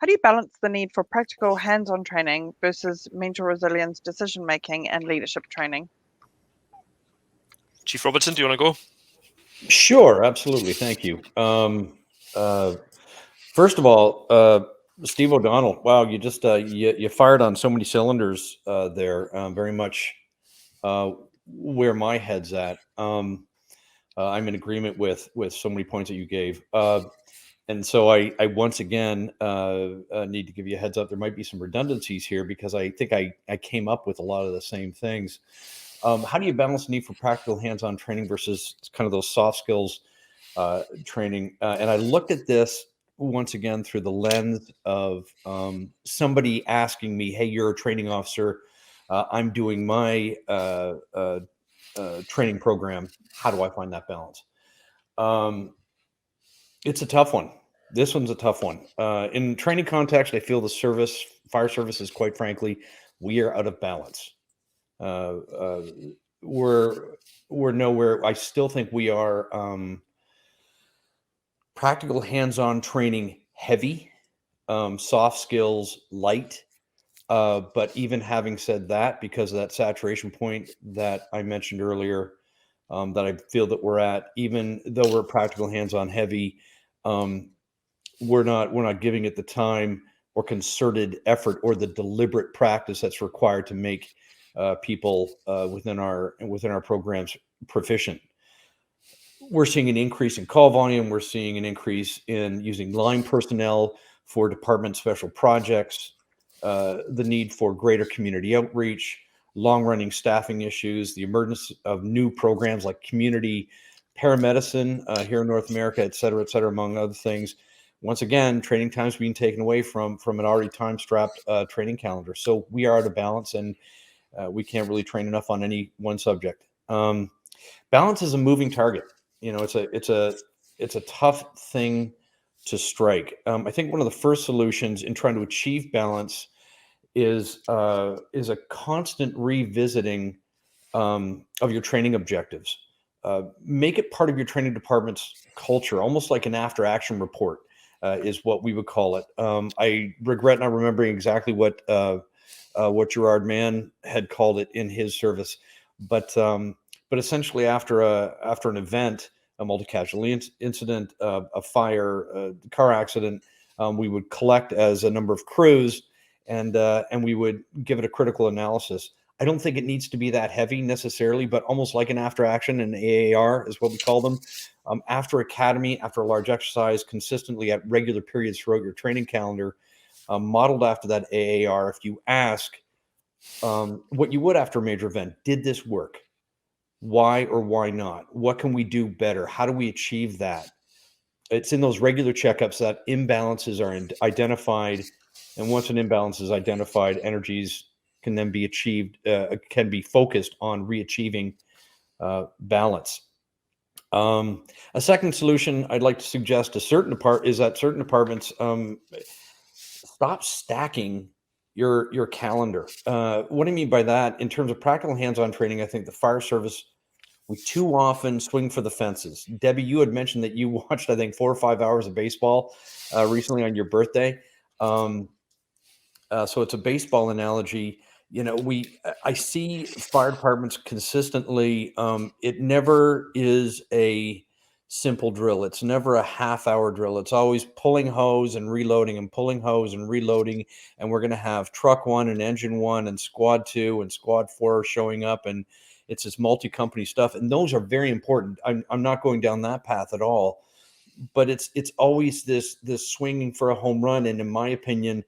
How do you balance the need for practical hands-on training versus mental resilience, decision-making, and leadership training? Chief Robertson, do you want to go? Sure, absolutely. Thank you. First of all, Steve O'Donnell, wow, you just you fired on so many cylinders there. Very much where my head's at. I'm in agreement with so many points that you gave. And so I once again need to give you a heads up. There might be some redundancies here because I think I came up with a lot of the same things. How do you balance the need for practical hands-on training versus kind of those soft skills training? And I looked at this once again through the lens of somebody asking me, "Hey, you're a training officer. I'm doing my training program. How do I find that balance?" It's a tough one. This one's a tough one. In training context, I feel the fire services, quite frankly, we are out of balance. We're nowhere. I still think we are practical hands-on training heavy, soft skills light. But even having said that, because of that saturation point that I mentioned earlier, that I feel that we're at, even though we're practical hands-on heavy, we're not giving it the time or concerted effort or the deliberate practice that's required to make people within our programs proficient. We're seeing an increase in call volume. We're seeing an increase in using line personnel for department special projects, the need for greater community outreach, long-running staffing issues, the emergence of new programs like community paramedicine here in North America, et cetera, among other things. Once again, training time's being taken away from an already time-strapped training calendar. So we are out of balance, and we can't really train enough on any one subject. Balance is a moving target. It's a tough thing to strike. I think one of the first solutions in trying to achieve balance is a constant revisiting of your training objectives. Make it part of your training department's culture, almost like an after-action report is what we would call it. I regret not remembering exactly what Gerard Mann had called it in his service, but essentially after an event, a multi-casualty incident, a fire, a car accident, we would collect as a number of crews, and we would give it a critical analysis. I don't think it needs to be that heavy necessarily, but almost like an after action, an AAR is what we call them. After academy, after a large exercise, consistently at regular periods throughout your training calendar, modeled after that AAR. If you ask what you would after a major event, did this work? Why or why not? What can we do better? How do we achieve that? It's in those regular checkups that imbalances are identified. And once an imbalance is identified, energies can then be achieved, can be focused on re-achieving balance. A second solution I'd like to suggest to certain departments stop stacking your calendar. What I mean by that, in terms of practical hands-on training, I think the fire service, we too often swing for the fences. Debbie, you had mentioned that you watched, I think, 4 or 5 hours of baseball recently on your birthday. So it's a baseball analogy. I see fire departments consistently. It never is a simple drill. It's never a half-hour drill. It's always pulling hose and reloading and pulling hose and reloading. And we're going to have truck 1 and engine 1 and squad 2 and squad 4 showing up. And it's this multi-company stuff. And those are very important. I'm not going down that path at all. But it's always this swinging for a home run. And in my opinion,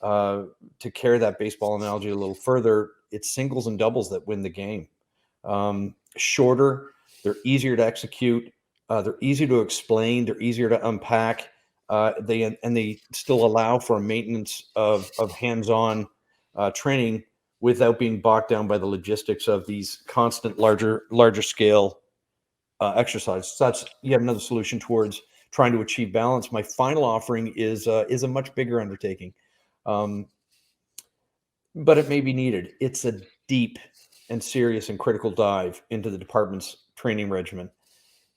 to carry that baseball analogy a little further, it's singles and doubles that win the game. Shorter, they're easier to execute, they're easier to explain, they're easier to unpack. They still allow for a maintenance of hands-on training without being bogged down by the logistics of these constant larger scale exercises. So that's yet another solution towards trying to achieve balance. My final offering is a much bigger undertaking. But it may be needed. It's a deep and serious and critical dive into the department's training regimen.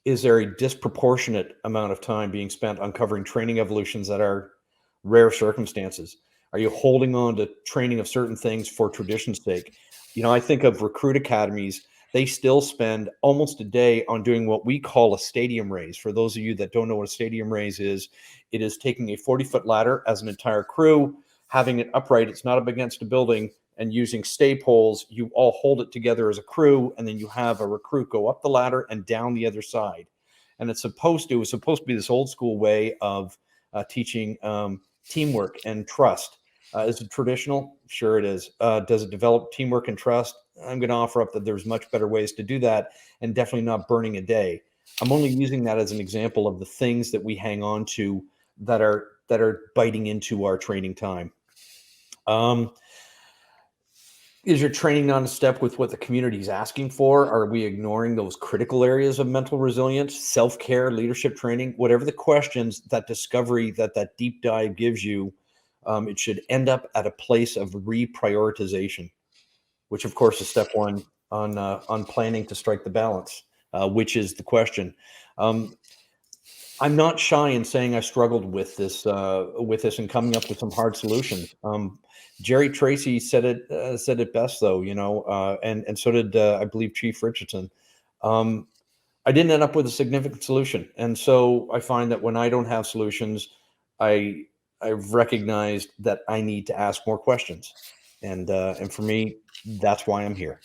Is there a disproportionate amount of time being spent uncovering training evolutions that are rare circumstances? Are you holding on to training of certain things for tradition's sake? I think of recruit academies. They still spend almost a day on doing what we call a stadium raise. For those of you that don't know what a stadium raise is, it is taking a 40-foot ladder as an entire crew, having it upright. It's not up against a building, and using stay poles, you all hold it together as a crew, and then you have a recruit go up the ladder and down the other side. And it was supposed to be this old school way of teaching teamwork and trust. Is it traditional? Sure it is. Does it develop teamwork and trust? I'm going to offer up that there's much better ways to do that, and definitely not burning a day. I'm only using that as an example of the things that we hang on to that are biting into our training time. Is your training not in step with what the community is asking for? Are we ignoring those critical areas of mental resilience, self-care, leadership training? Whatever the questions, that discovery, that deep dive gives you, it should end up at a place of reprioritization, which of course is step one on planning to strike the balance, which is the question. I'm not shy in saying I struggled with this and coming up with some hard solutions. Jerry Tracy said it best, though, and so did I believe Chief Richardson. I didn't end up with a significant solution, and so I find that when I don't have solutions, I've recognized that I need to ask more questions, and for me, that's why I'm here.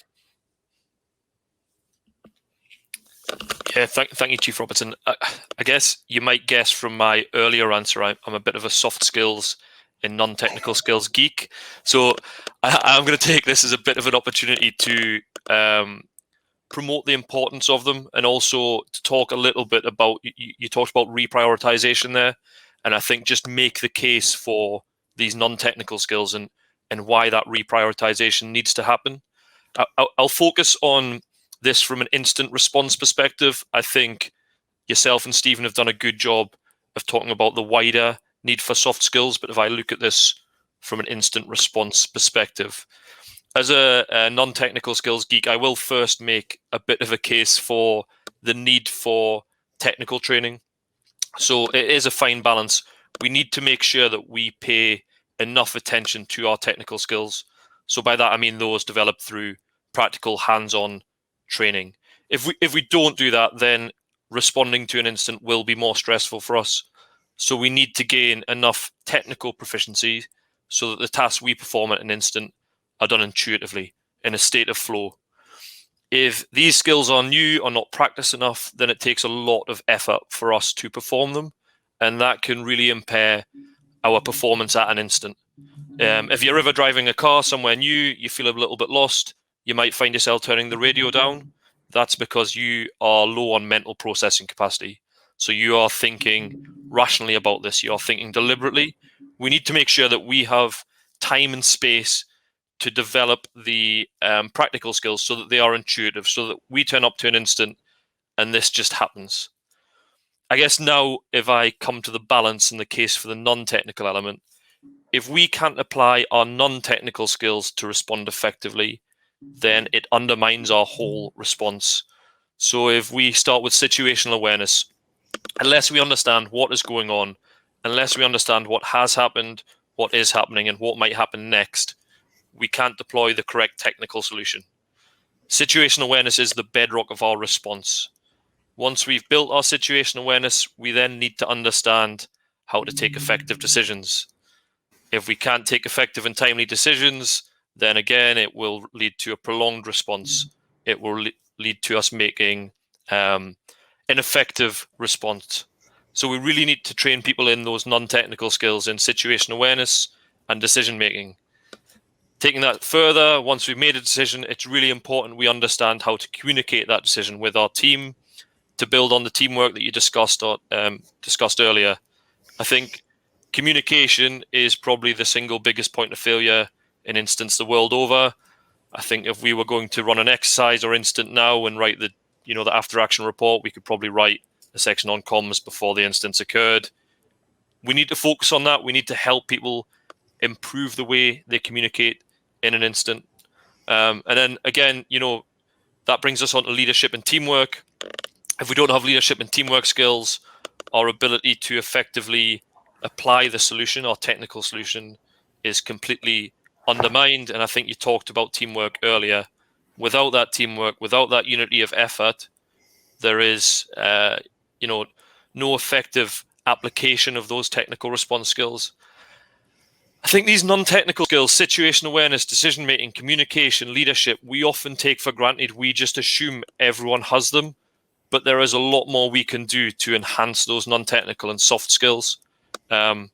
Yeah, thank you, Chief Robertson. I guess you might guess from my earlier answer, I'm a bit of a soft skills and non-technical skills geek. So I'm going to take this as a bit of an opportunity to promote the importance of them, and also to talk a little bit about, you talked about reprioritization there, and I think just make the case for these non-technical skills and why that reprioritization needs to happen. I'll focus on this from an instant response perspective. I think yourself and Stephen have done a good job of talking about the wider need for soft skills, but if I look at this from an instant response perspective, as a non-technical skills geek, I will first make a bit of a case for the need for technical training. So it is a fine balance. We need to make sure that we pay enough attention to our technical skills. So by that, I mean those developed through practical hands-on training. If we don't do that, then responding to an incident will be more stressful for us. So we need to gain enough technical proficiency so that the tasks we perform at an incident are done intuitively, in a state of flow. If these skills are new or not practiced enough, then it takes a lot of effort for us to perform them, and that can really impair our performance at an incident. If you're ever driving a car somewhere new, you feel a little bit lost, you might find yourself turning the radio down. That's because you are low on mental processing capacity. So you are thinking rationally about this. You are thinking deliberately. We need to make sure that we have time and space to develop the practical skills so that they are intuitive, so that we turn up to an incident and this just happens. I guess now, if I come to the balance and the case for the non-technical element, if we can't apply our non-technical skills to respond effectively, then it undermines our whole response. So if we start with situational awareness, unless we understand what is going on, unless we understand what has happened, what is happening, and what might happen next, we can't deploy the correct technical solution. Situational awareness is the bedrock of our response. Once we've built our situational awareness, we then need to understand how to take effective decisions. If we can't take effective and timely decisions, then again, it will lead to a prolonged response. It will lead to us making ineffective response. So we really need to train people in those non-technical skills in situational awareness and decision making. Taking that further, once we've made a decision, it's really important we understand how to communicate that decision with our team to build on the teamwork that you discussed earlier. I think communication is probably the single biggest point of failure in instance the world over. I think if we were going to run an exercise or incident now and write the after action report, we could probably write a section on comms before the incidents occurred. We need to focus on that. We need to help people improve the way they communicate in an incident. And then again, that brings us on to leadership and teamwork. If we don't have leadership and teamwork skills, our ability to effectively apply the solution or technical solution is completely undermined. And I think you talked about teamwork earlier. Without that teamwork, without that unity of effort, there is, no effective application of those technical response skills. I think these non-technical skills, situation awareness, decision-making, communication, leadership, we often take for granted. We just assume everyone has them, but there is a lot more we can do to enhance those non-technical and soft skills. And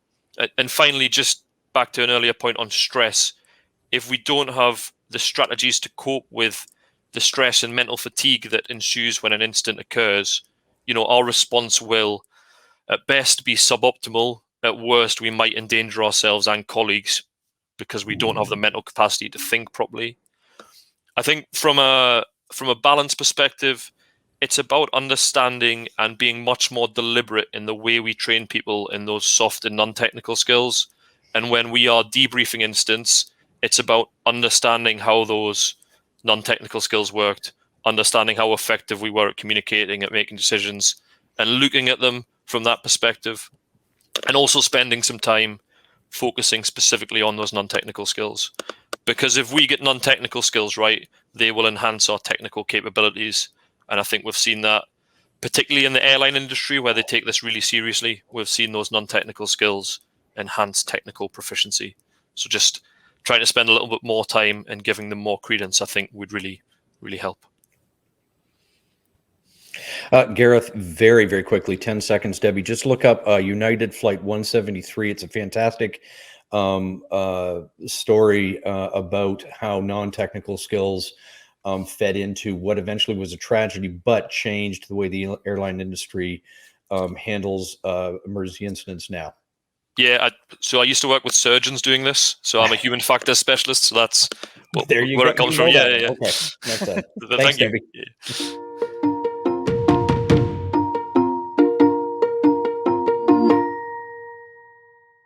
finally, just back to an earlier point on stress, if we don't have the strategies to cope with the stress and mental fatigue that ensues when an incident occurs, our response will at best be suboptimal. At worst, we might endanger ourselves and colleagues because we don't have the mental capacity to think properly. I think from a balance perspective, it's about understanding and being much more deliberate in the way we train people in those soft and non-technical skills. And when we are debriefing incidents, it's about understanding how those non-technical skills worked, understanding how effective we were at communicating, at making decisions, and looking at them from that perspective. And also spending some time focusing specifically on those non-technical skills. Because if we get non-technical skills right, they will enhance our technical capabilities. And I think we've seen that, particularly in the airline industry, where they take this really seriously. We've seen those non-technical skills enhance technical proficiency. So just trying to spend a little bit more time and giving them more credence, I think, would really, really help. Gareth, very, very quickly, 10 seconds, Debbie, just look up United Flight 173. It's a fantastic story about how non-technical skills fed into what eventually was a tragedy, but changed the way the airline industry handles emergency incidents now. Yeah, so I used to work with surgeons doing this. So I'm a human factors specialist. So that's There you where go. it comes You from. know Yeah. that. Okay, that's it. Thank you. Debbie. Yeah.